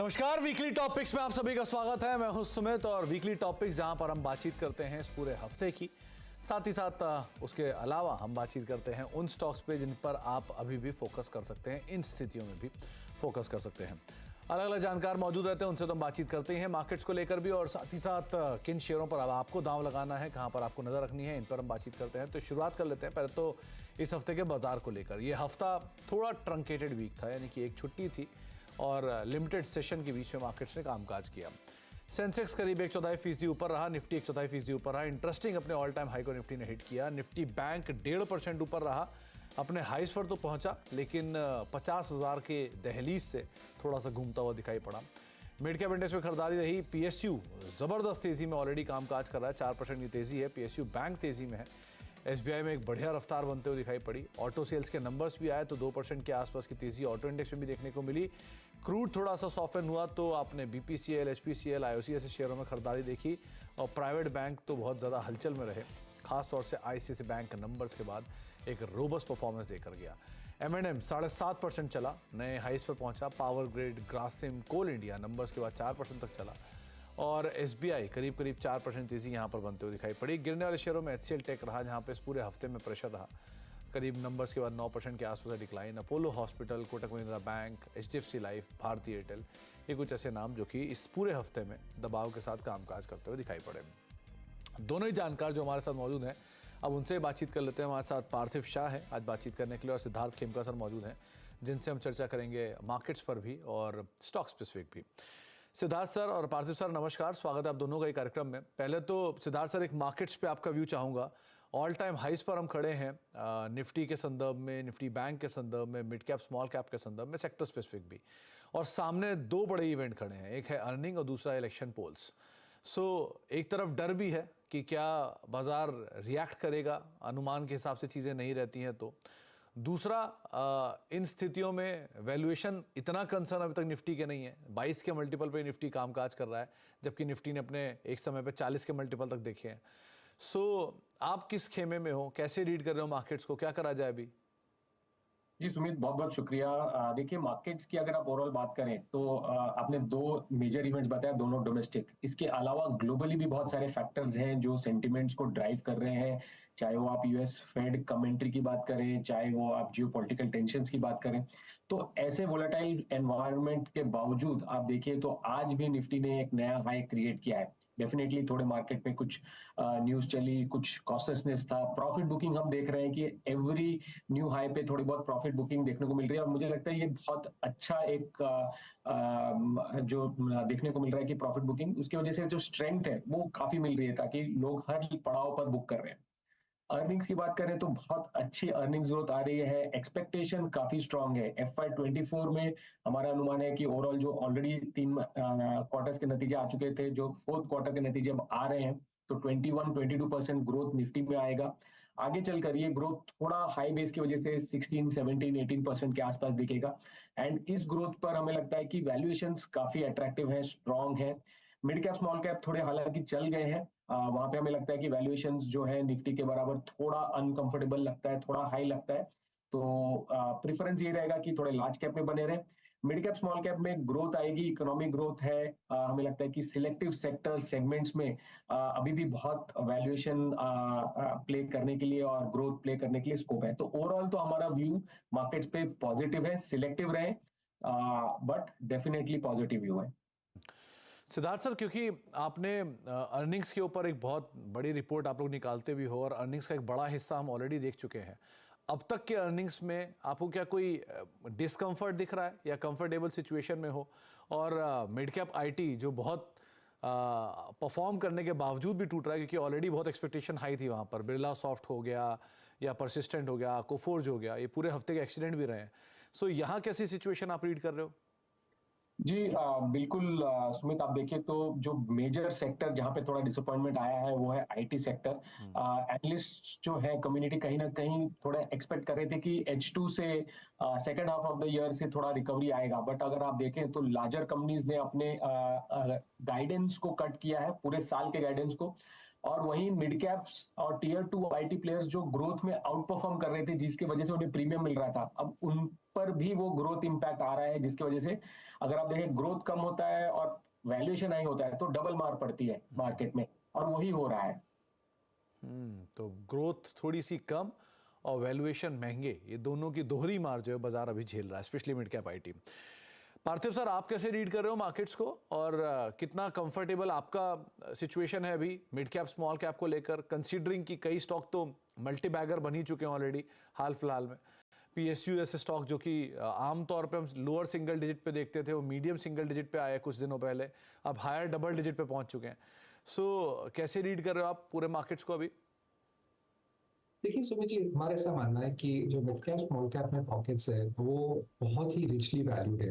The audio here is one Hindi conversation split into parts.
नमस्कार, वीकली टॉपिक्स में आप सभी का स्वागत है। मैं हूं सुमित और वीकली टॉपिक्स जहां पर हम बातचीत करते हैं इस पूरे हफ्ते की, साथ ही साथ उसके अलावा हम बातचीत करते हैं उन स्टॉक्स पे जिन पर आप अभी भी फोकस कर सकते हैं, इन स्थितियों में भी फोकस कर सकते हैं। अलग अलग जानकार मौजूद रहते हैं, उनसे तो हम बातचीत करते हैं मार्केट्स को लेकर भी, और साथ ही साथ किन शेयरों पर अब आपको दांव लगाना है, कहां पर आपको नजर रखनी है, इन पर हम बातचीत करते हैं। तो शुरुआत कर लेते हैं पहले तो इस हफ्ते के बाजार को लेकर। ये हफ्ता थोड़ा ट्रंकेटेड वीक था, यानी कि एक छुट्टी थी और लिमिटेड सेशन के बीच में मार्केट्स ने कामकाज किया। सेंसेक्स करीब 1/4% ऊपर रहा, निफ्टी 1/4% ऊपर रहा। इंटरेस्टिंग, अपने ऑल टाइम हाई को निफ्टी ने हिट किया। निफ्टी बैंक 1.5% ऊपर रहा, अपने हाइस पर तो पहुंचा लेकिन 50,000 के दहलीज से थोड़ा सा घूमता हुआ दिखाई पड़ा। मिड कैप इंडेक्स में खरीदारी रही। पीएसयू जबरदस्त तेजी में ऑलरेडी कामकाज कर रहा है, 4% की तेजी है। पीएसयू बैंक तेजी में है। एसबीआई में एक बढ़िया रफ्तार बनते हुए दिखाई पड़ी। ऑटो सेल्स के नंबर्स भी आए तो 2% के आसपास की तेजी ऑटो इंडेक्स में भी देखने को मिली। क्रूड थोड़ा सा सॉफ्टन हुआ तो आपने बीपीसीएल, एचपीसीएल, आईओसी ऐसे शेयरों में खरीदारी देखी। और प्राइवेट बैंक तो बहुत ज़्यादा हलचल में रहे, खासतौर से आईसीआईसीआई बैंक के नंबर्स के बाद एक रोबस्ट परफॉर्मेंस देकर गया। M&M 7.5% चला, नए हाइस पर पहुंचा। पावर ग्रिड, ग्रासिम, कोल इंडिया नंबर्स के बाद 4% तक चला। और एसबीआई करीब 4% तेजी यहाँ पर बनते हुए दिखाई पड़ी। गिरने वाले शेयरों में HCL टेक रहा, जहाँ पे इस पूरे हफ्ते में प्रेशर रहा। करीब नंबर्स के बाद 9% के आसपास decline. Apollo hospital, Kotak Mahindra bank, HDFC life, Bharti Airtel, ये कुछ ऐसे नाम जो कि इस पूरे हफ्ते में दबाव के साथ कामकाज करते हुए दिखाई पड़े। दोनों ही जानकार जो हमारे साथ मौजूद हैं, अब उनसे बातचीत कर लेते हैं। हमारे साथ पार्थिव शाह है आज बातचीत करने के लिए, और सिद्धार्थ खेमका सर मौजूद हैं, जिनसे हम चर्चा करेंगे मार्केट्स पर भी और स्टॉक स्पेसिफिक भी। सिद्धार्थ सर और पार्थिव सर, नमस्कार, स्वागत है आप दोनों का ही कार्यक्रम में। पहले तो सिद्धार्थ सर, एक मार्केट्स पे आपका व्यू चाहूँगा। ऑल टाइम हाइस पर हम खड़े हैं, निफ्टी के संदर्भ में, निफ्टी बैंक के संदर्भ में, मिड कैप स्मॉल कैप के संदर्भ में, सेक्टर स्पेसिफिक भी, और सामने दो बड़े इवेंट खड़े हैं, एक है अर्निंग और दूसरा इलेक्शन पोल्स। एक तरफ डर भी है कि क्या बाजार रिएक्ट करेगा, अनुमान के हिसाब से चीज़ें नहीं रहती हैं तो। दूसरा, इन स्थितियों में वैल्यूएशन इतना कंसर्न अभी तक निफ्टी के नहीं है। 22 के मल्टीपल पे निफ्टी कामकाज कर रहा है, जबकि निफ्टी ने अपने एक समय पे 40 के मल्टीपल तक देखे हैं। आप किस खेमे में हो, कैसे रीड कर रहे हो मार्केट्स को, क्या करा जाए अभी? जी सुमित, बहुत बहुत शुक्रिया। देखिए, मार्केट्स की अगर आप ओवरऑल बात करें तो आपने दो मेजर इवेंट्स बताया, दोनों डोमेस्टिक। इसके अलावा ग्लोबली भी बहुत सारे फैक्टर्स हैं जो सेंटिमेंट्स को ड्राइव कर रहे हैं, चाहे वो आप यूएस फेड कमेंट्री की बात करें, चाहे वो आप जियोपॉलिटिकल टेंशंस की बात करें। तो ऐसे वोलेटाइल एनवायरनमेंट के बावजूद आप देखिए तो आज भी निफ्टी ने एक नया हाई क्रिएट किया है। डेफिनेटली थोड़े मार्केट में कुछ न्यूज चली, कुछ कॉशियसनेस था। प्रॉफिट बुकिंग हम देख रहे हैं कि एवरी न्यू हाई पे थोड़ी बहुत प्रॉफिट बुकिंग देखने को मिल रही है, और मुझे लगता है ये बहुत अच्छा एक जो देखने को मिल रहा है कि प्रॉफिट बुकिंग, उसकी वजह से जो स्ट्रेंथ है वो काफी मिल रही है, ताकि लोग हर पड़ाव पर बुक कर रहे हैं। अर्निंग्स की बात करें तो बहुत अच्छी अर्निंग्स ग्रोथ आ रही है, एक्सपेक्टेशन काफी स्ट्रांग है। FY24 में हमारा अनुमान है कि ओवरऑल जो ऑलरेडी 3 क्वार्टर्स के नतीजे आ चुके थे, जो फोर्थ क्वार्टर के नतीजे अब आ रहे हैं, तो 21-22% ग्रोथ निफ्टी में आएगा। आगे चलकर ये ग्रोथ थोड़ा हाई बेस की वजह से 16, 17, 18% के आसपास दिखेगा। एंड इस ग्रोथ पर हमें लगता है कि वैल्यूएशंस काफी अट्रैक्टिव है, स्ट्रांग है। मिड कैप स्मॉल कैप थोड़े हालांकि चल गए हैं, वहां पे हमें लगता है कि वैल्यूएशंस जो है निफ्टी के बराबर थोड़ा अनकंफर्टेबल लगता है, थोड़ा हाई लगता है। तो प्रेफरेंस ये रहेगा कि थोड़े लार्ज कैप में बने रहे। मिड कैप स्मॉल कैप में ग्रोथ आएगी, इकोनॉमिक ग्रोथ है। हमें लगता है कि सिलेक्टिव सेक्टर सेगमेंट्स में अभी भी बहुत वैल्यूएशन प्ले करने के लिए और ग्रोथ प्ले करने के लिए स्कोप है। तो ओवरऑल तो हमारा व्यू मार्केट्स पे पॉजिटिव है, सिलेक्टिव रहे, बट डेफिनेटली पॉजिटिव व्यू है। सिद्धार्थ सर, क्योंकि आपने अर्निंग्स के ऊपर एक बहुत बड़ी रिपोर्ट आप लोग निकालते भी हो, और अर्निंग्स का एक बड़ा हिस्सा हम ऑलरेडी देख चुके हैं। अब तक के अर्निंग्स में आपको क्या कोई डिस्कम्फर्ट दिख रहा है या कंफर्टेबल सिचुएशन में हो? और मिड कैप आईटी जो बहुत परफॉर्म करने के बावजूद भी टूट रहा है, क्योंकि ऑलरेडी बहुत एक्सपेक्टेशन हाई थी वहाँ पर। बिरला सॉफ्ट हो गया या परसिस्टेंट हो गया, कोफोर्ज हो गया, ये पूरे हफ्ते के एक्सीडेंट भी रहे हैं। यहाँ कैसी सिचुएशन आप रीड कर रहे हो? जी बिल्कुल सुमित, आप देखिए तो जो मेजर सेक्टर जहां पे थोड़ा डिसअपॉइंटमेंट आया है वो है आईटी सेक्टर। एनालिस्ट जो है कम्युनिटी कहीं ना कहीं थोड़ा एक्सपेक्ट कर रहे थे कि H2 से second half of the year से थोड़ा रिकवरी आएगा, बट अगर आप देखें तो लार्जर कंपनीज ने अपने गाइडेंस को कट किया है, पूरे साल के गाइडेंस को। और वहीं मिड कैप्स और टीयर 2 आईटी प्लेयर्स जो ग्रोथ में आउट परफॉर्म कर रहे थे, जिसकी वजह से उन्हें प्रीमियम मिल रहा था, अब उन पर भी वो ग्रोथ इंपैक्ट आ रहा है, जिसकी वजह से अगर आप देखें ग्रोथ कम होता है और वैल्यूएशन हाई होता है तो डबल मार पड़ती है मार्केट में, और वही हो रहा है। तो ग्रोथ थोड़ी सी कम और वैल्यूएशन महंगे, ये दोनों की दोहरी मार जो है बाजार अभी झेल रहा है, specially mid cap IT. Parthiv sir, आप कैसे रीड कर रहे हो मार्केट्स को, और कितना कंफर्टेबल आपका सिचुएशन है अभी मिड कैप स्मॉल कैप को लेकर, कंसीडरिंग कि कई स्टॉक तो मल्टी बैगर बन ही चुके हैं ऑलरेडी हाल फिलहाल में। पीएसयू जैसे स्टॉक जो कि आमतौर पे हम लोअर सिंगल डिजिट पे देखते थे, वो मीडियम सिंगल डिजिट पे आए कुछ दिनों पहले, अब हायर डबल डिजिट पे पहुंच चुके हैं। सो कैसे रीड कर रहे हो आप पूरे मार्केट्स को अभी? देखिए सुमित जी, हमारा ऐसा मानना है कि जो मिड कैप स्मॉल कैप में पॉकेट्स है वो बहुत ही रिचली वैल्यूड है,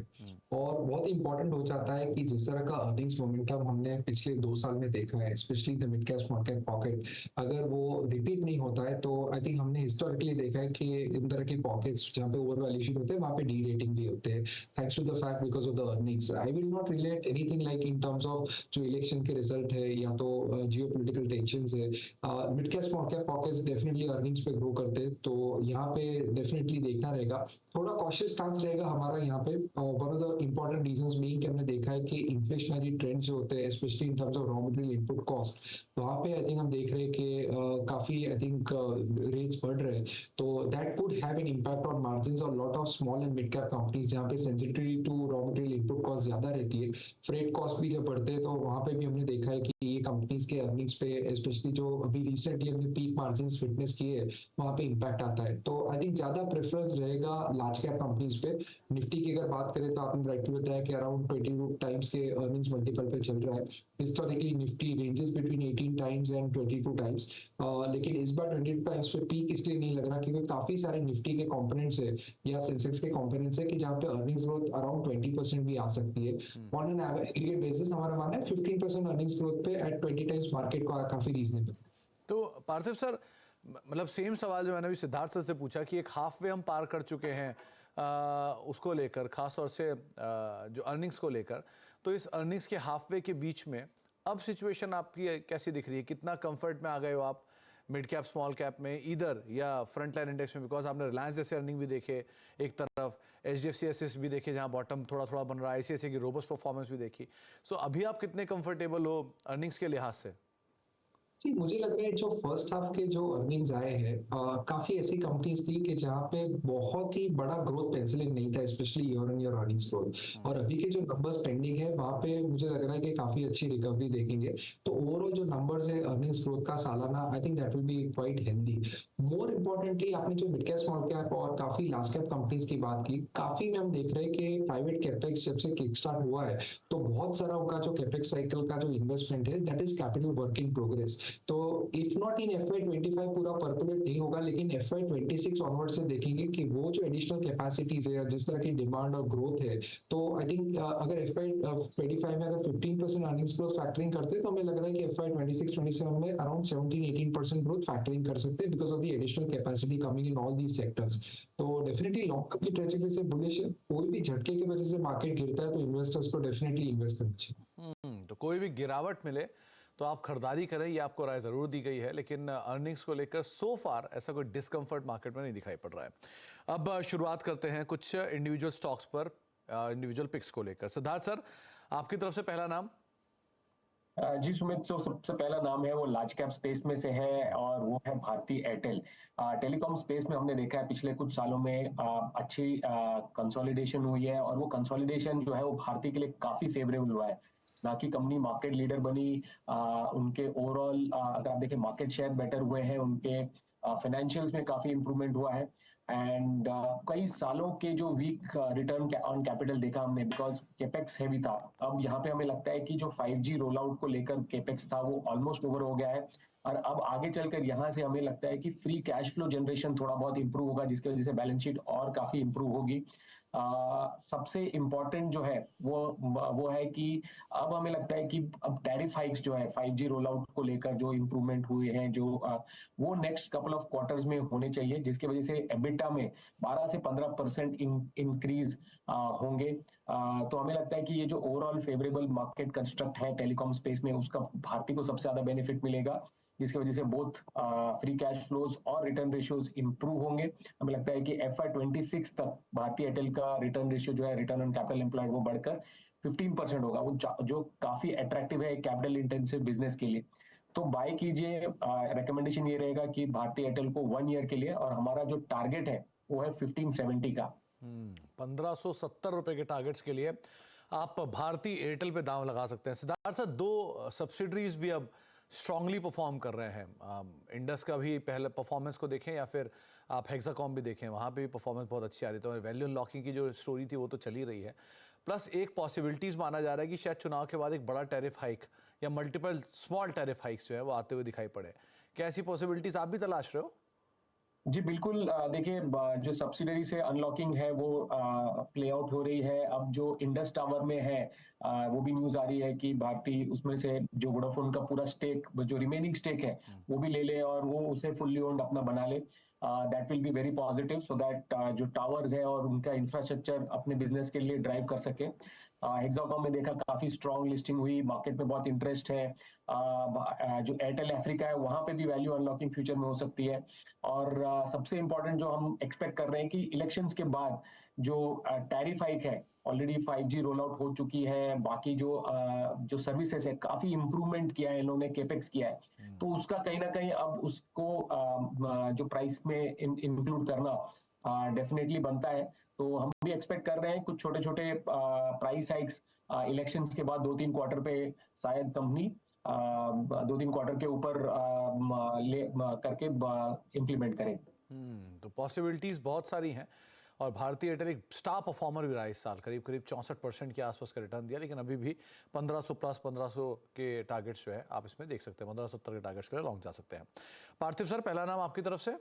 और बहुत ही इंपॉर्टेंट हो जाता है कि जिस तरह का अर्निंग्स मोमेंटम हमने पिछले 2 साल में देखा है, specially the mid cap small cap pocket, अगर वो रिपीट नहीं होता है तो आई थिंक हमने हिस्टोरिकली देखा है कि इन तरह के पॉकेट्स जहाँ पे ओवर वैल्यूएशन होते हैं वहाँ पे डी रेटिंग भी होते हैं, thanks to the fact because of the earnings. I will not relate anything like in terms of जो इलेक्शन के रिजल्ट है या तो जियो पोलिटिकल टेंशन है। Mid cap small cap pockets definitely earnings पे ग्रो करते, तो यहाँ पे डेफिनेटली देखना रहेगा, थोड़ा कॉशियस स्टांस रहेगा हमारा यहाँ पे। One of the important reasons being कि हमने देखा है कि इन्फ्लेशनरी ट्रेंड्स जो होते हैं specially in terms of raw material input cost, वहाँ पे आई थिंक हम देख रहे हैं कि काफी आई थिंक रेट्स बढ़ रहे हैं, तो that could have an impact on margins और lot of small and mid cap companies जहाँ पे sensitivity to raw material input cost ज्यादा रहती है, फ्रेट कॉस्ट भी जब बढ़ते हैं तो वहाँ पे भी हमने देखा है कि ये कंपनीज के अर्निंग्स पे स्पेशली जो अभी रिसेंटली हमने पीक मार्जिन्स फिटनेस किए है वहाँ पे इम्पैक्ट आता है। तो आई थिंक ज्यादा प्रेफरेंस रहेगा लार्ज कैप कंपनीज पे। निफ्टी की अगर बात करें तो आपने राइटली बताया कि अराउंड 22 टाइम्स के अर्निंग्स मल्टीपल पे चल रहा है। Historically Nifty ranges between 18 times and 22 times, लेकिन इस बार 22 टाइम्स पे पीक इसलिए नहीं लग रहा क्योंकि काफी सारे निफ्टी के कंपोनेंट्स है या सेंसेक्स के कंपोनेंट्स है कि जहाँ पे अर्निंग्स ग्रोथ अराउंड 20% भी आ सकती है। ऑन एन एग्रीगेट बेसिस हमारा मानना है 15% अर्निंग्स ग्रोथ पे एट 20 टाइम्स मार्केट को काफी रीजनेबल। तो पार्थिव सर, मतलब सेम सवाल जो मैंने अभी सिद्धार्थ सर से पूछा कि एक हाफ वे हम पार कर चुके हैं उसको लेकर, खासतौर से जो अर्निंग्स को लेकर, तो इस अर्निंग्स के हाफ वे के बीच में अब सिचुएशन आपकी कैसी दिख रही है? कितना कंफर्ट में आ गए हो आप मिड कैप स्मॉल कैप में इधर या फ्रंट लाइन इंडेक्स में? बिकॉज आपने रिलायंस जैसे अर्निंग भी देखे एक तरफ, एचडीएफसी एसेस भी देखे जहां बॉटम थोड़ा थोड़ा बन रहा है, आईसीआईसीआई की रोबस्ट परफॉर्मेंस भी देखी। सो अभी आप कितने कंफर्टेबल हो अर्निंग्स के लिहाज से? जी, मुझे लग रहा है जो फर्स्ट हाफ के जो अर्निंग्स आए हैं काफी ऐसी कंपनीज थी कि जहाँ पे बहुत ही बड़ा ग्रोथ पेंसिलिंग नहीं था, specially year on year earnings growth, और अभी के जो नंबर्स पेंडिंग है वहाँ पे मुझे लग रहा है कि काफी अच्छी रिकवरी देखेंगे। तो ओवरऑल जो नंबर्स है अर्निंग्स ग्रोथ का सालाना, I think that will be quite healthy. More importantly आपने जो मिड कैप स्मॉल कैप और काफी लार्ज कैप कंपनीज की बात की, काफी में हम देख रहे हैं कि प्राइवेट कैपेक्स जब से किक स्टार्ट हुआ है तो बहुत सारा उनका जो कैपेक्स साइकिल का जो इन्वेस्टमेंट है that is capital work in progress. तो इफ नॉट इन FY25 पूरा परकोलेट नहीं होगा, लेकिन FY26 ऑनवर्ड से देखेंगे कि वो जो एडिशनल कैपेसिटीज है जिस तरह की डिमांड और ग्रोथ है, तो आई थिंक अगर FY25 में अगर 15% अर्निंग्स ग्रोथ फैक्टरिंग करते हैं तो हमें लग रहा है कि FY26-27 में अराउंड 17-18% ग्रोथ फैक्टरिंग कर सकते हैं because of the additional capacity coming in all these sectors. तो डेफिनेटली लॉन्ग टर्म की ट्रेजेक्टरी से बुलिश है। कोई भी झटके की वजह से मार्केट गिरता है तो इन्वेस्टर्स को डेफिनेटली इन्वेस्ट करना चाहिए। तो कोई भी गिरावट मिले तो आप खरीदारी करें, ये आपको राय जरूर दी गई है, लेकिन अर्निंग्स को लेकर सो फार ऐसा कोई डिस्कंफर्ट मार्केट में नहीं दिखाई पड़ रहा है। अब शुरुआत करते हैं कुछ इंडिविजुअल स्टॉक्स पर, इंडिविजुअल पिक्स को लेकर। सिद्धार्थ सर, आपकी तरफ से पहला नाम। जी सुमित, जो सबसे पहला नाम है वो लार्ज कैप स्पेस में से है और वो है भारती एयरटेल। टेलीकॉम स्पेस में हमने देखा है पिछले कुछ सालों में अच्छी कंसोलिडेशन हुई है, और वो कंसोलिडेशन जो है वो भारती के लिए काफी फेवरेबल हुआ है। ना कि कंपनी मार्केट लीडर बनी, उनके ओवरऑल अगर आप देखें मार्केट शेयर बेटर हुए हैं, उनके फाइनेंशियल्स में काफी इंप्रूवमेंट हुआ है, एंड कई सालों के जो वीक रिटर्न ऑन कैपिटल देखा हमने बिकॉज केपेक्स हैवी था। अब यहाँ पे हमें लगता है कि जो 5G रोल आउट को लेकर केपेक्स था वो ऑलमोस्ट ओवर हो गया है, और अब आगे चलकर यहाँ से हमें लगता है कि फ्री कैश फ्लो जनरेशन थोड़ा बहुत इंप्रूव होगा, जिसकी वजह से बैलेंस शीट और काफी इंप्रूव होगी। सबसे इम्पोर्टेंट जो है वो है कि अब हमें लगता है कि अब टैरिफ हाइक्स जो है 5G रोल आउट को लेकर जो इम्प्रूवमेंट हुए हैं जो वो नेक्स्ट कपल ऑफ क्वार्टर्स में होने चाहिए, जिसकी वजह से एबिटा में 12 से 15% इंक्रीज होंगे। तो हमें लगता है कि ये जो ओवरऑल फेवरेबल मार्केट कंस्ट्रक्ट है टेलीकॉम स्पेस में, उसका भारती को सबसे ज्यादा बेनिफिट मिलेगा। जिसकी वजह से बोथ फ्री कैश फ्लोज और रिटर्न रेशियोज इंप्रूव होंगे। हमें लगता है कि FY26 तक भारतीय एयरटेल का रिटर्न रेशियो जो है, रिटर्न ऑन कैपिटल एम्प्लॉयड, वो बढ़कर 15% होगा, वो जो काफी अट्रैक्टिव है कैपिटल इंटेंसिव बिजनेस के लिए। तो बाय कीजिए। रिकमेंडेशन ये रहेगा कि भारतीय एयरटेल को 1 ईयर के लिए, और हमारा जो टारगेट है वो है 1570 का। 1570 रुपए के टारगेट्स के लिए आप भारतीय एयरटेल पे दांव लगा सकते हैं। सिद्धार्थ सर, दो सब्सिडरीज भी अब स्ट्रांगली परफॉर्म कर रहे हैं। इंडस का भी पहले परफॉर्मेंस को देखें या फिर आप हेक्साकॉम भी देखें, वहाँ पे भी परफॉर्मेंस बहुत अच्छी आ रही है। तो वैल्यू अनलॉकिंग की जो स्टोरी थी वो तो चली रही है, प्लस एक पॉसिबिलिटीज माना जा रहा है कि शायद चुनाव के बाद एक बड़ा टैरिफ हाइक या मल्टीपल स्मॉल टैरिफ हाइक्स जो है वो आते हुए दिखाई पड़े। क्या ऐसी पॉसिबिलिटीज आप भी तलाश रहे हो? जी बिल्कुल। देखिए, जो सब्सिडरी से अनलॉकिंग है वो प्ले आउट हो रही है। अब जो इंडस टावर में है, वो भी न्यूज आ रही है कि भारतीय उसमें से जो वोडाफोन का पूरा स्टेक, जो रिमेनिंग स्टेक है, वो भी ले ले और वो उसे फुल्ली ओन्ड अपना बना ले। That will be very positive, so that जो टावर्स है और उनका इंफ्रास्ट्रक्चर अपने बिजनेस के लिए ड्राइव कर सके। हेक्साकॉम में देखा काफी स्ट्रॉन्ग लिस्टिंग हुई, मार्केट में बहुत इंटरेस्ट है। जो एयरटेल अफ्रीका है वहां पे भी वैल्यू अनलॉकिंग फ्यूचर में हो सकती है। और सबसे इंपॉर्टेंट जो हम एक्सपेक्ट कर रहे हैं कि इलेक्शंस के बाद जो टैरिफ हाइक है, ऑलरेडी 5G रोल आउट हो चुकी है, बाकी जो सर्विसेज है काफी इंप्रूवमेंट किया है इन्होंने, केपेक्स किया है, तो उसका कहीं ना कहीं अब उसको जो प्राइस में इंक्लूड करना डेफिनेटली बनता है। तो हम भी एक्सपेक्ट कर रहे हैं कुछ छोटे छोटे प्राइस हाइक्स इलेक्शंस के बाद 2-3 क्वार्टर पे शायद कंपनी 2-3 क्वार्टर के ऊपर करके इम्प्लीमेंट करें। तो पॉसिबिलिटीज बहुत सारी हैं और भारतीय एयरटेल एक स्टार परफॉर्मर भी रहा है इस साल, करीब करीब 64% के आसपास का रिटर्न दिया, लेकिन अभी भी 1500 प्लस 1500 के टारगेट्स जो है आप इसमें देख सकते हैं, 1570 के टारगेट्स के लिए लॉन्ग जा सकते हैं। पार्थिव सर, पहला नाम आपकी तरफ से।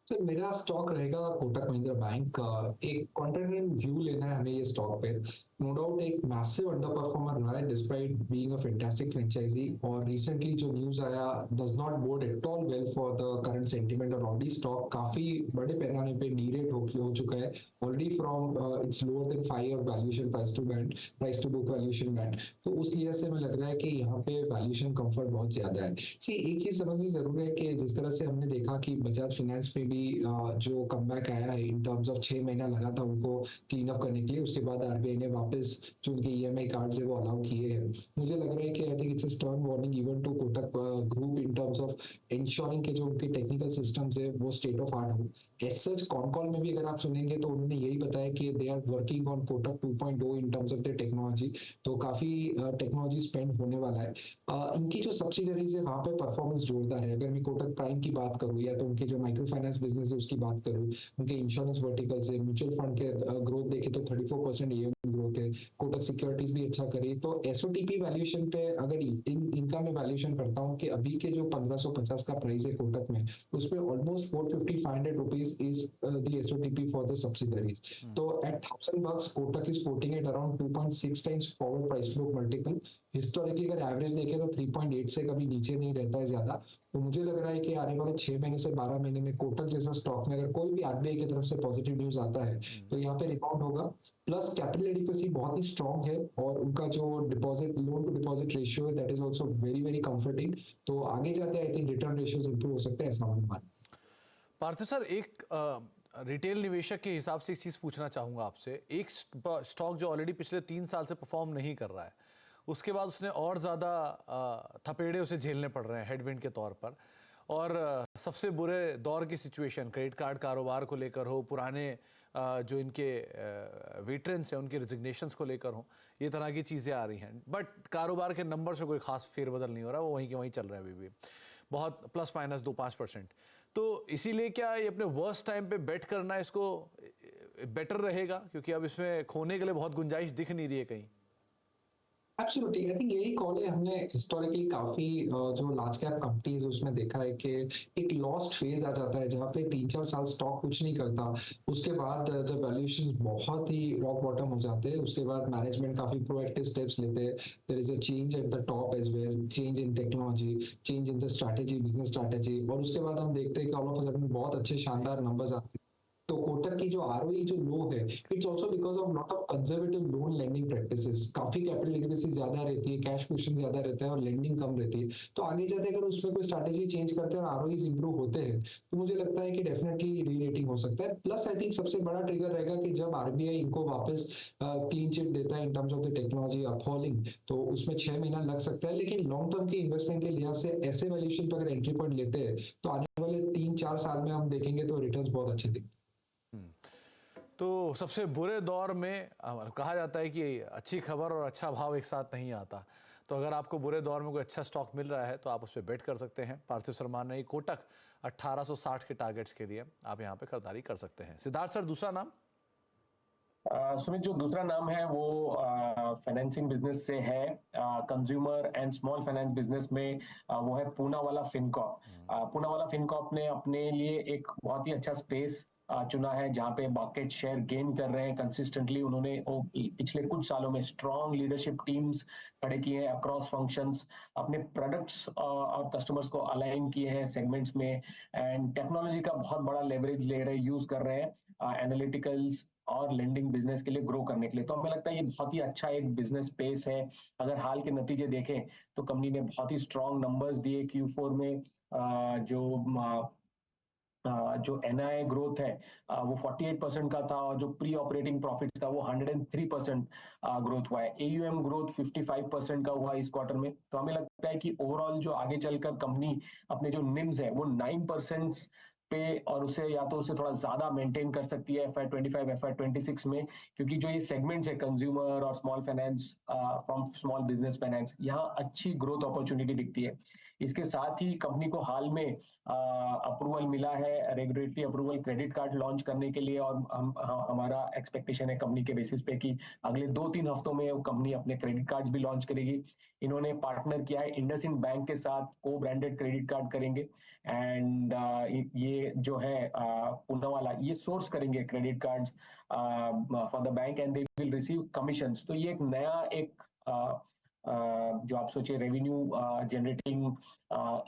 सर मेरा स्टॉक रहेगा कोटक महिंद्रा बैंक। एक कॉन्टिनेंट व्यू लेना है हमें ये स्टॉक पे। नो डाउट एक मैसिव अंडर परफॉर्मर रहा है despite being a fantastic franchise, और रिसेंटली जो न्यूज आया does not bode at all well for the current sentiment, और ऑलरेडी स्टॉक काफी बड़े पैमाने पे डीरेट हो चुका है already from its lower than 5 year valuation price to book valuation band. तो उस लिहाज से हमें लग रहा है कि यहाँ पे वैल्यूएशन कंफर्ट बहुत ज्यादा है। सी एक चीज समझनी जरूरी है कि जिस तरह से हमने देखा कि बजाज फाइनेंस पे भी जो कमबैक आया है इन टर्म्स ऑफ 6 महीना लगा था उनको क्लीन अप करने के लिए, उसके बाद आरबीआई ने वापस जो उनके ईएमआई कार्ड्स है वो अलाउ किए हैं। मुझे लग रहा है कि I think it's a stern warning even to Kotak group in terms of insuring के जो उनके टेक्निकल सिस्टम्स है वो स्टेट ऑफ आर्ट हो। एज सच कॉल में भी अगर आप सुनेंगे तो उन्होंने यही बताया कि they are working on Kotak 2.0 in terms of the technology, तो काफी टेक्नोलॉजी स्पेंड होने वाला है। इनकी जो सब्सिडरीज है वहां पे परफॉर्मेंस जोरदार है। अगर मैं कोटक प्राइम की बात करूं या तो उनके जो माइक्रो फाइनेंस बिजनेस है उसकी बात करूं, उनके इंश्योरेंस वर्टिकल से म्यूचुअल फंड के ग्रोथ देखे तो 34% एएम ग्रोथ है। कोटक सिक्योरिटीज भी अच्छा करी। तो एसओटीपी वैल्यूएशन पे अगर इनका मैं वैल्यूएशन करता हूँ कि अभी के जो 1550 का प्राइस है कोटक में, उस पे almost 450-500 rupees is the SOTP for the subsidiaries. तो at $1000 Kotak is quoting at around 2.6 times forward price flow multiple. Historically अगर एवरेज देखें तो 3.8 से कभी नीचे नहीं रहता है ज्यादा। तो मुझे लग रहा है कि आने वाले 6 महीने से 12 महीने में कोटक जैसा स्टॉक में अगर कोई भी आरबीआई की तरफ से पॉजिटिव न्यूज आता है तो यहाँ पे रिबाउंड होगा। प्लस कैपिटल एडिक्वेसी बहुत ही स्ट्रांग है और उनका जो deposit loan to deposit ratio है that is also very very comforting. तो आगे जाते I think return ratios improve हो सकते हैं, ऐसा अनुमान। पार्थिव सर, एक रिटेल निवेशक के हिसाब से एक चीज पूछना चाहूंगा आपसे। एक स्टॉक जो ऑलरेडी पिछले 3 साल से परफॉर्म नहीं कर रहा है, उसके बाद उसने और ज़्यादा थपेड़े उसे झेलने पड़ रहे हैं हेडविंड के तौर पर, और सबसे बुरे दौर की सिचुएशन क्रेडिट कार्ड कारोबार को लेकर हो, पुराने जो इनके वेटरन्स हैं उनके रिजिग्नेशंस को लेकर हो, ये तरह की चीज़ें आ रही हैं। बट कारोबार के नंबर्स में कोई खास फेरबदल नहीं हो रहा, वो वहीं के वहीं चल रहे हैं अभी भी, बहुत प्लस माइनस 2-5%। तो इसीलिए क्या ये अपने वर्स्ट टाइम पे बेट करना इसको बेटर रहेगा, क्योंकि अब इसमें खोने के लिए बहुत गुंजाइश दिख नहीं रही है कहीं? एब्सोल्युटली, आई थिंक यही कॉल है। हमने हिस्टोरिकली काफी जो लार्ज कैप कंपनीज उसमें देखा है कि एक लॉस्ट फेज आ जाता है जहाँ पे 3-4 साल स्टॉक कुछ नहीं करता। उसके बाद जब वैल्यूएशन बहुत ही रॉक बॉटम हो जाते हैं, उसके बाद मैनेजमेंट काफी प्रोएक्टिव स्टेप्स लेते हैं। There is a change at the top as well, change in technology, change in the strategy, business strategy, और उसके बाद हम देखते हैं कि ऑल ऑफ अ सडन बहुत अच्छे शानदार नंबर्स आते हैं। तो कोटक की जो आरओई जो लो है, it's also because of lot of conservative loan lending practices. काफी कैपिटल एडिक्वेसी ज्यादा रहती है, कैश क्वेश्चन ज्यादा रहता है और लेंडिंग कम रहती है। तो आगे जाते अगर उसमें कोई स्ट्रैटेजी चेंज करते हैं और आरओईज इंप्रूव होते हैं, तो मुझे लगता है कि डेफिनेटली री रेटिंग हो सकता है। प्लस आई थिंक सबसे बड़ा ट्रिगर रहेगा कि जब आरबीआई इनको वापस क्लीन चिट देता है in terms of the technology upholding, तो उसमें 6 महीना लग सकता है। लेकिन लॉन्ग टर्म के इन्वेस्टमेंट के लिहाज से ऐसे वैल्यूएशन पर अगर एंट्री पॉइंट लेते हैं, तो आने वाले 3-4 साल में हम देखेंगे तो रिटर्न्स बहुत अच्छे दिखेंगे। तो सबसे बुरे दौर में कहा जाता है कि अच्छी खबर और अच्छा भाव एक साथ नहीं आता, तो अगर आपको बुरे दौर में कोई अच्छा स्टॉक मिल रहा है तो आप उस पर बेट कर सकते हैं। पार्थिव शर्मा ने कोटक 1860 के टारगेट्स के लिए आप यहाँ पे खरीदारी कर सकते हैं। सिद्धार्थ सर, दूसरा नाम? सुमित, जो दूसरा नाम है वो फाइनेंसिंग बिजनेस से है, consumer and small finance business में, वो है पूनावाला फिनकॉर्प। पूनावाला फिनकॉर्प ने अपने लिए एक बहुत ही अच्छा स्पेस चुना है जहां पे मार्केट शेयर गेन कर रहे हैं कंसिस्टेंटली। उन्होंने पिछले कुछ सालों में स्ट्रॉन्ग लीडरशिप टीम्स खड़े किए हैं अक्रॉस फंक्शंस, अपने प्रोडक्ट्स और कस्टमर्स को अलाइन किए हैं सेगमेंट्स में, एंड टेक्नोलॉजी का बहुत बड़ा लेवरेज ले रहे यूज कर रहे हैं एनालिटिकल्स और लेंडिंग बिजनेस के लिए ग्रो करने के लिए। तो हमें लगता है ये बहुत ही अच्छा एक बिजनेस स्पेस है। अगर हाल के नतीजे देखें तो कंपनी ने बहुत ही स्ट्रॉन्ग नंबर्स दिए Q4 में। जो एनआई ग्रोथ है वो 48% का था, और जो प्री ऑपरेटिंग प्रॉफिट्स था वो 103% ग्रोथ हुआ है। एयूएम ग्रोथ 55% का हुआ इस क्वार्टर में। तो हमें लगता है कि ओवरऑल जो आगे चलकर कंपनी अपने जो निम्स है वो 9% पे और उसे या तो उसे थोड़ा ज्यादा मेंटेन कर सकती है FY25 FY26 में, क्योंकि जो ये सेगमेंट्स है कंज्यूमर और small finance from small business finance, यहाँ अच्छी ग्रोथ अपॉर्चुनिटी दिखती है। इसके साथ ही कंपनी को हाल में अप्रूवल मिला है, regulatory approval credit card launch करने के लिए, और हमारा एक्सपेक्टेशन है कंपनी के बेसिस पे कि अगले 2-3 हफ्तों में कंपनी अपने क्रेडिट कार्ड्स भी लॉन्च करेगी। इन्होंने पार्टनर किया है इंडसइंड बैंक के साथ, को ब्रांडेड क्रेडिट कार्ड करेंगे, एंड ये जो है पूनावाला ये सोर्स करेंगे credit cards for the bank and they will receive commissions. तो ये एक नया एक जो आप सोचिए रेवेन्यू जनरेटिंग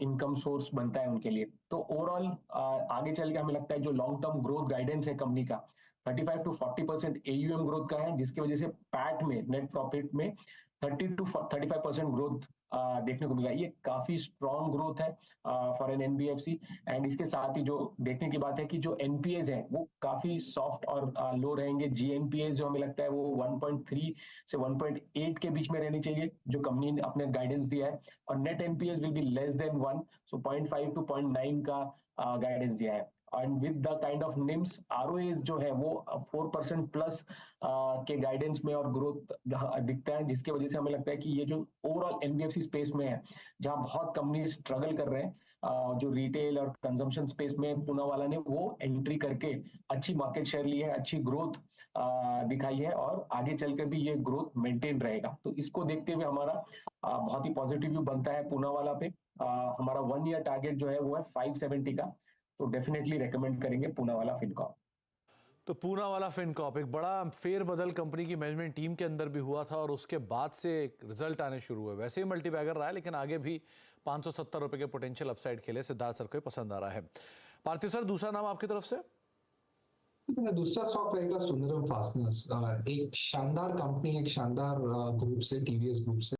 इनकम सोर्स बनता है उनके लिए। तो ओवरऑल आगे चल के हमें लगता है जो लॉन्ग टर्म ग्रोथ गाइडेंस है कंपनी का 35 to 40% एयूएम ग्रोथ का है, जिसकी वजह से पैट में, नेट प्रॉफिट में 30 to 35% ग्रोथ देखने को मिला। ये काफी स्ट्रॉन्ग ग्रोथ है फॉर एन एनबीएफसी। एंड इसके साथ ही जो देखने की बात है कि जो एनपीएज है वो काफी सॉफ्ट और लो रहेंगे। जीएनपीएज जो हमें लगता है वो 1.3 से 1.8 के बीच में रहनी चाहिए, जो कंपनी ने अपने गाइडेंस दिया है, और net NPAs will be less than 1, so 0.5 to 0.9 का गाइडेंस दिया है। And with the kind of NIMS, ROS जो है वो 4% प्लस के गाइडेंस में और ग्रोथ दिखता है, जिसकी वजह से हमें लगता है कि ये जो ओवरऑल एनबीएफसी स्पेस में है जहां बहुत कंपनी स्ट्रगल कर रहे हैं, जो रिटेल और कंजम्पशन स्पेस में पूनावाला ने वो एंट्री करके अच्छी मार्केट शेयर ली है, अच्छी ग्रोथ दिखाई है, और आगे चलकर भी ये ग्रोथ मेंटेन रहेगा। तो इसको देखते हुए हमारा बहुत ही पॉजिटिव व्यू बनता है पूनावाला पे। हमारा 1 ईयर टारगेट जो है वो है 570 का, तो डेफिनेटली रेकमेंड करेंगे पूनावाला फिनकॉर्प। तो पूनावाला फिनकॉर्प एक बड़ा फेरबदल कंपनी की मैनेजमेंट टीम के अंदर भी हुआ था और उसके बाद से रिजल्ट आने शुरू हुए। वैसे ही मल्टीबैगर रहा है, लेकिन आगे भी 570 रुपए के पोटेंशियल अपसाइड के लिए सिद्धार्थ सर को पसंद आ रहा है। पार्थिव सर, दूसरा नाम आपकी तरफ से? दूसरा स्टॉक रहेगा सुंदरम फास्टनर्स। एक शानदार कंपनी, एक शानदार ग्रुप से, टीवीएस ग्रुप से।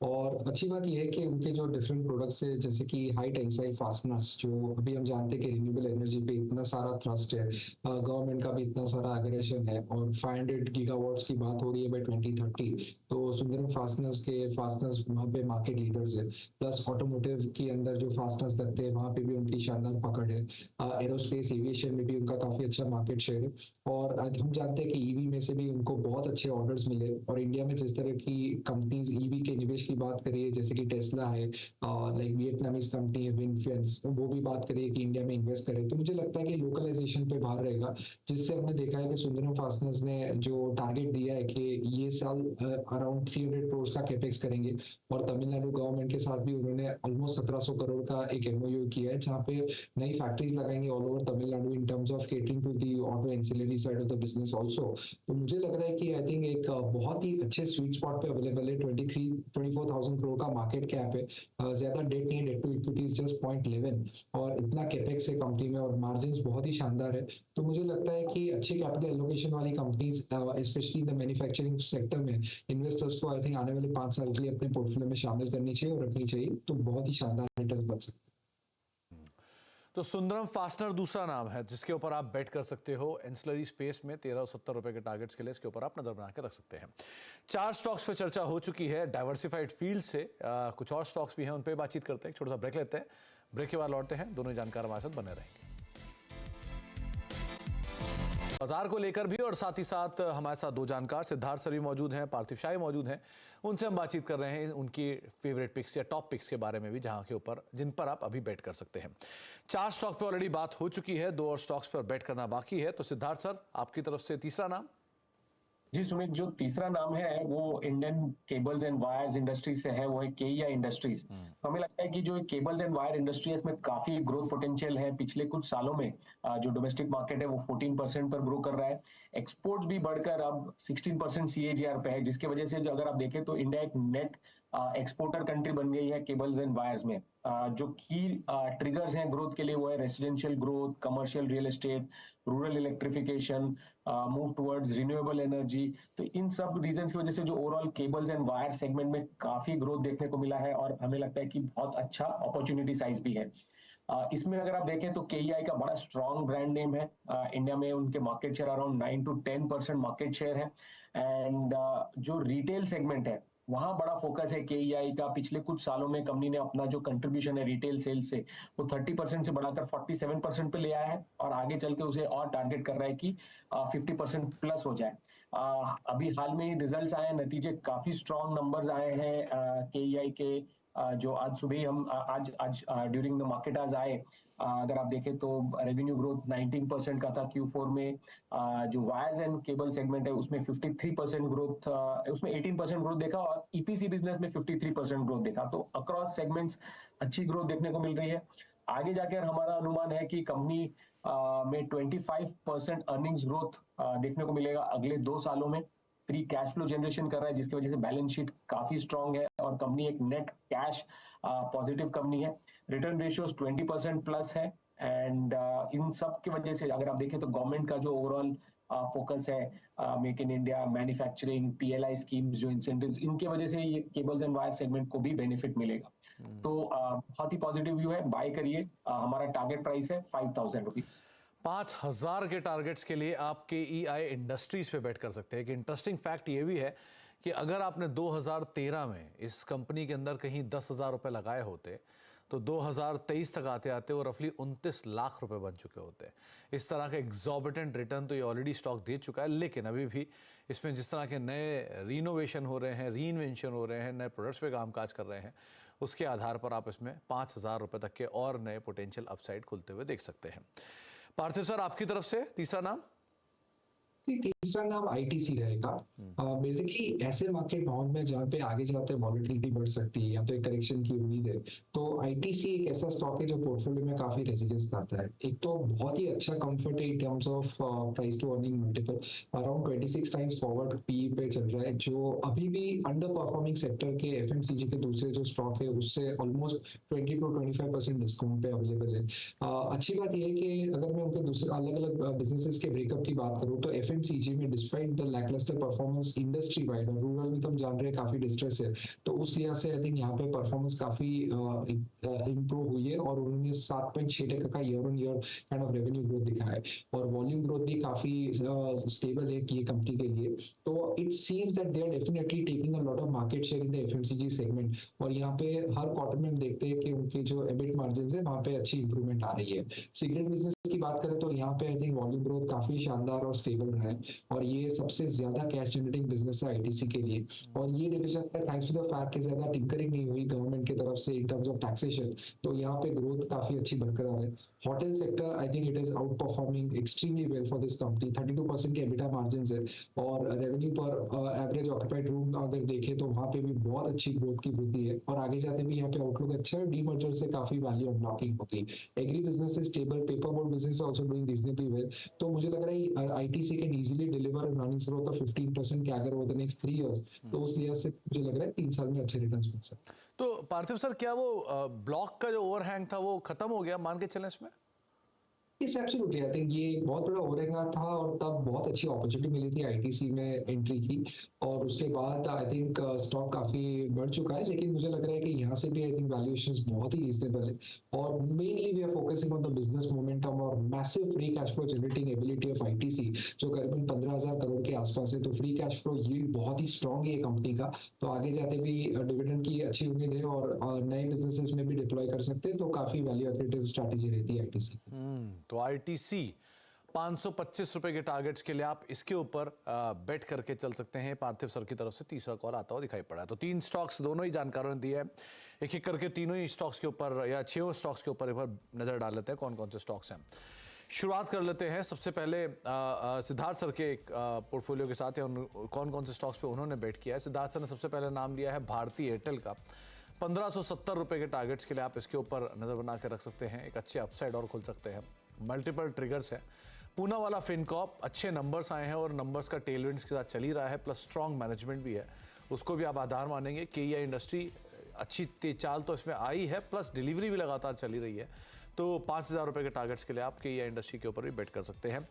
और अच्छी बात यह है कि उनके जो डिफरेंट प्रोडक्ट्स है, जैसे कि हाई टेंसाइल फास्टनर्स, जो अभी हम जानते हैं कि रिन्यूएबल एनर्जी पे इतना सारा थ्रस्ट है, गवर्नमेंट का भी इतना सारा एग्रेशन है, और 500 गीगावाट्स की बात हो रही है बाय 2030। तो सुंदरम फास्टनर्स के फास्टनर्स वहाँ पे मार्केट लीडर्स है। प्लस ऑटोमोटिव के अंदर जो फास्टनर्स लगते हैं वहाँ पे भी उनकी शानदार पकड़ है। एरोस्पेस एविएशन में भी उनका काफी अच्छा मार्केट शेयर है। और हम जानते हैं कि ईवी में से भी उनको बहुत अच्छे ऑर्डर्स मिले, और इंडिया में जिस तरह की कंपनीज ईवी के निवेश की बात करिए, जैसे कि टेस्ला है, लाइक वियतनामीज कंपनी है विनफेंस, वो भी बात करिए कि इंडिया में इन्वेस्ट करे, तो मुझे लगता है कि लोकलाइजेशन पे बाहर रहेगा। जिससे हमने देखा है कि सुंदरम फास्टनर्स ने जो टारगेट दिया है कि ये साल अराउंड 300 करोड़ का कैपेक्स करेंगे, और तमिलनाडु गवर्नमेंट के साथ भी उन्होंने ऑलमोस्ट 1700 करोड़ का एक एमओयू किया है, जहाँ पे नई फैक्ट्रीज लगाएंगे all over Tamil Nadu in terms of catering to the auto ancillary side of the business also. तो मुझे लग रहा है कि आई थिंक एक बहुत ही अच्छे स्वीट स्पॉट पे अवेलेबल है। 23 24,000 करोड़ का मार्केट कैप है, ज्यादा डेट नहीं है, debt to equity is just 0.11 और इतना कैपेक्स है कंपनी में और मार्जिन बहुत ही शानदार है। तो मुझे लगता है कि अच्छी कैपिटल एलोकेशन वाली companies specially in the manufacturing sector में इन्वेस्टर्स को आई थिंक आने वाले 5 साल के लिए अपने पोर्टफोलियो में शामिल करनी चाहिए और रखनी चाहिए, तो बहुत ही शानदार रिटर्न बन सकते हैं। तो सुंदरम फास्टनर दूसरा नाम है जिसके ऊपर आप बेट कर सकते हो। एंसिलरी स्पेस में 1370 रुपए के टारगेट्स के लिए इसके ऊपर आप नजर बना के रख सकते हैं। 4 स्टॉक्स पे चर्चा हो चुकी है डाइवर्सिफाइड फील्ड से। कुछ और स्टॉक्स भी हैं, उन पे बातचीत करते हैं। छोटा सा ब्रेक लेते हैं, ब्रेक के बाद लौटते हैं। दोनों जानकार हमारे साथ बने रहेंगे। बाजार को लेकर भी और साथ ही साथ हमारे साथ 2 जानकार सिद्धार्थ सर भी मौजूद हैं, पार्थिव शाही मौजूद हैं। उनसे हम बातचीत कर रहे हैं उनकी फेवरेट पिक्स या टॉप पिक्स के बारे में भी, जहां के ऊपर जिन पर आप अभी बेट कर सकते हैं। 4 स्टॉक पे ऑलरेडी बात हो चुकी है, 2 और स्टॉक्स पर बेट करना बाकी है। तो सिद्धार्थ सर, आपकी तरफ से तीसरा नाम। जी सुमित, जो तीसरा नाम है वो Indian cables and wires industry से है, वो है केईआई इंडस्ट्रीज। तो हमें लगता है कि जो केबल्स एंड वायर इंडस्ट्री है इसमें काफी ग्रोथ पोटेंशियल है। पिछले कुछ सालों में जो डोमेस्टिक मार्केट है वो 14% पर ग्रो कर रहा है। एक्सपोर्ट्स भी बढ़कर अब 16% CAGR पे है, जिसकी वजह से जो अगर आप देखें तो इंडिया एक नेट एक्सपोर्टर कंट्री बन गई है केबल्स एंड वायर्स में। जो की ट्रिगर्स हैं ग्रोथ के लिए वो है residential growth, commercial real estate, rural electrification, move towards renewable energy. तो इन सब रीजंस की वजह से जो overall cables and wire segment में काफी ग्रोथ देखने को मिला है और हमें लगता है कि बहुत अच्छा अपॉर्चुनिटी साइज भी है। इसमें अगर आप देखें तो केईआई का बड़ा स्ट्रॉन्ग ब्रांड नेम है। इंडिया में उनके market share around 9 to 10% market share है। एंड जो रिटेल सेगमेंट है वहां बड़ा फोकस है केईआई का। पिछले कुछ सालों में कंपनी ने अपना जो कंट्रीब्यूशन है रिटेल सेल्स से वो 30% से बढ़ाकर 47% पे ले आया है और आगे चल के उसे और टारगेट कर रहा है कि 50% प्लस हो जाए। अभी हाल में रिजल्ट्स आए, नतीजे काफी स्ट्रॉन्ग नंबर्स आए हैं केईआई के। जो आज सुबह ही हम आज ड्यूरिंग द मार्केट आज आए, अगर आप देखें तो रेवेन्यू ग्रोथ 19% का था Q4 में। जो वायर्स एंड केबल सेगमेंट है उसमें 53% ग्रोथ, उसमें 18% ग्रोथ देखा और ईपीसी बिजनेस में 53% ग्रोथ देखा। तो अक्रॉस सेगमेंट्स अच्छी ग्रोथ देखने को मिल रही है। आगे जाकर हमारा अनुमान है कि कंपनी में 25% अर्निंग्स ग्रोथ देखने को मिलेगा अगले 2 सालों में। फ्री कैश फ्लो जनरेशन कर रहा है जिसकी वजह से बैलेंस शीट काफी स्ट्रांग है और कंपनी एक नेट कैश पॉजिटिव कंपनी है। रिटर्न रेशियोज 20% प्लस है। एंड इन सब की वजह से अगर आप देखें तो गवर्नमेंट का जो ओवरऑल फोकस है make in India, manufacturing, PLI schemes, जो इंसेंटिव्स, इनके वजह से ये केबल्स एंड वायर सेगमेंट को भी बेनिफिट मिलेगा। तो बहुत ही पॉजिटिव व्यू है, बाय करिए। हमारा टारगेट प्राइस है 5,000 रुपीज। 5,000 के टारगेट्स के लिए आप केईआई इंडस्ट्रीज पे बेट कर सकते हैं। कि इंटरेस्टिंग फैक्ट ये भी है कि अगर आपने 2013 में इस कंपनी के अंदर कहीं 10,000 रुपए लगाए होते तो 2023 तक आते आते वो रफली 29 लाख रुपए बन चुके होते। इस तरह का एग्जॉर्बिटेंट रिटर्न तो ये ऑलरेडी स्टॉक दे चुका है, लेकिन अभी भी इसमें जिस तरह के नए रीनोवेशन हो रहे हैं, रीइन्वेंशन हो रहे हैं, नए प्रोडक्ट्स पे कामकाज कर रहे हैं, उसके आधार पर आप इसमें 5,000 रुपए तक के और नए पोटेंशियल अपसाइड खुलते हुए देख सकते हैं। पार्थिव सर, आपकी तरफ से तीसरा नाम। तीसरा नाम ITC रहेगा। बेसिकली ऐसे मार्केट माहौल में जहाँ पे आगे जाते वॉलेटिलिटी बढ़ सकती है या तो एक करेक्शन की उम्मीद है, तो ITC एक ऐसा स्टॉक है जो पोर्टफोलियो में काफी रेजिलियंस लाता है। एक तो बहुत ही अच्छा कंफर्ट है in terms of price to earning multiple, around 26 times forward PE पे चल रहा है, जो अभी भी अंडर परफॉर्मिंग सेक्टर के FMCG के दूसरे जो स्टॉक है उससे ऑलमोस्ट 20 to 25% डिस्काउंट पे अवेलेबल है। अच्छी बात यह है कि अगर मैं उनके दूसरे अलग अलग बिजनेसेस के ब्रेकअप की बात करूँ तो FMCG में despite the lacklustre performance industry wide, और रूरल में तो हम जान रहे हैं काफी डिस्ट्रेस है, तो उस लिहाज से आई थिंक यहाँ पे परफॉर्मेंस काफी इंप्रूव हुई है और उन्होंने 7.6% का year on year kind of revenue growth दिखाया है और वॉल्यूम ग्रोथ भी काफी स्टेबल है ये कंपनी के लिए। तो it seems that they are definitely taking a lot of market share in the FMCG segment और यहाँ पे हर क्वार्टर में हम देखते हैं कि उनके जो EBIT मार्जिन है वहाँ पे अच्छी इंप्रूवमेंट आ रही है। सिगरेट बिजनेस की बात करें तो यहाँ पे आई थिंक वॉल्यूम ग्रोथ काफी शानदार और स्टेबल रहा है और ये सबसे ज्यादा कैश जनरेटिंग बिजनेस है ITC के लिए। और ये division thanks to the fact कि ज्यादा टिंकरिंग नहीं हुई गवर्नमेंट की तरफ से इन टर्म्स ऑफ टैक्सेशन, तो यहाँ पे ग्रोथ काफी अच्छी बरकरार है। Hotel sector I think it is out performing extremely well for this company, 32% के EBITDA मार्जिन है और रेवेन्यू पर एवरेज ऑक्यूपाइड रूम अगर देखें तो वहाँ पे भी बहुत अच्छी ग्रोथ की वृद्धि है और आगे जाते भी यहाँ पे आउटलुक अच्छा है। डीमर्जर से काफी वैल्यू अनलॉकिंग होगी। Agri business is stable, paper board business also doing reasonably well, तो मुझे लग रहा है ITC can easily deliver earnings growth of 15% के अगर ओवर द नेक्स्ट 3 इयर्स, तो उस लिहाज से मुझे लग रहा है 3 साल में अच्छे रिटर्न्स मिल सकते हैं। तो पार्थिव सर, क्या वो ब्लॉक का जो ओवरहैंग था वो खत्म हो गया मान के चलें इसमें? इस एब्सोल्युटली आई थिंक ये एक बहुत बड़ा ओवरहेंग था और तब बहुत अच्छी अपॉर्चुनिटी मिली थी आईटीसी में एंट्री की, और उसके बाद आई थिंक स्टॉक काफी बढ़ चुका है, लेकिन मुझे लग रहा है कि यहाँ से भी आई थिंक वैल्यूएशंस बहुत ही रीजनेबल है, और mainly we are focusing on the business momentum और massive free cash flow generating ability of ITC, जो करीबन 15,000 करोड़ के आसपास है। तो फ्री कैश फ्लो यील्ड बहुत ही स्ट्रांग है कंपनी का, तो आगे जाते भी डिविडेंड की अच्छी उम्मीद है और नए बिजनेसेस में भी डिप्लॉय कर सकते हैं, तो काफी वैल्यू एक्रेटिव स्ट्रैटेजी रहती है आईटीसी। तो आईटीसी 525 रुपए के टारगेट्स के लिए आप इसके ऊपर बेट करके चल सकते हैं। पार्थिव सर की तरफ से तीसरा कॉल आता हुआ दिखाई पड़ा है। तो 3 स्टॉक्स दोनों ही जानकारों ने दिए हैं, एक एक करके तीनों ही स्टॉक्स के ऊपर या 6 स्टॉक्स के ऊपर एक बार नजर डाल लेते हैं कौन कौन से स्टॉक्स हैं। शुरुआत कर लेते हैं सबसे पहले सिद्धार्थ सर के एक पोर्टफोलियो के साथ, कौन कौन से स्टॉक्स पे उन्होंने बेट किया है। सिद्धार्थ सर ने सबसे पहले नाम लिया है भारती एयरटेल का। 1570 रुपए के टारगेट्स के लिए आप इसके ऊपर नजर बना के रख सकते हैं, एक अच्छे अपसाइड और खुल सकते हैं। मल्टीपल ट्रिगर्स है। पूना वाला फिनकॉप, अच्छे नंबर्स आए हैं और नंबर्स का टेलविंड्स के साथ चल ही रहा है, प्लस स्ट्रॉन्ग मैनेजमेंट भी है, उसको भी आप आधार मानेंगे। केईआई इंडस्ट्री अच्छी चाल तो इसमें आई है, प्लस डिलीवरी भी लगातार चली रही है, तो 5,000 रुपए के टारगेट्स के लिए आप केईआई इंडस्ट्री के ऊपर भी बेट कर सकते हैं।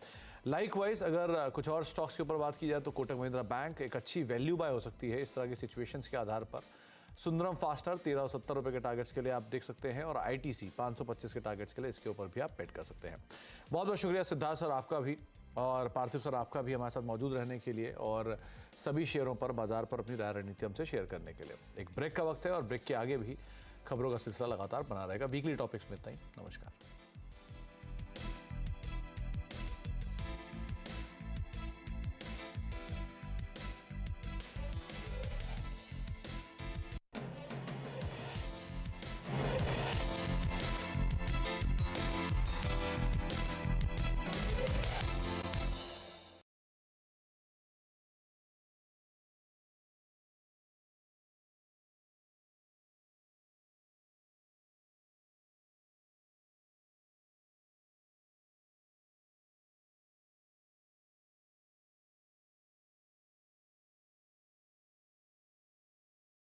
लाइकवाइज अगर कुछ और स्टॉक्स के ऊपर बात की जाए तो कोटक महिंद्रा बैंक एक अच्छी वैल्यू बाय हो सकती है इस तरह की सिचुएशंस के आधार पर। सुंदरम फास्टर 1370 रुपए के टारगेट्स के लिए आप देख सकते हैं, और आईटीसी 525 के टारगेट्स के लिए इसके ऊपर भी आप बेट कर सकते हैं। बहुत बहुत शुक्रिया सिद्धार्थ सर आपका भी, और पार्थिव सर आपका भी हमारे साथ मौजूद रहने के लिए और सभी शेयरों पर बाजार पर अपनी राय रणनीति हमसे शेयर करने के लिए। एक ब्रेक का वक्त है और ब्रेक के आगे भी खबरों का सिलसिला लगातार बना रहेगा। वीकली टॉपिक्स में इतना ही। नमस्कार।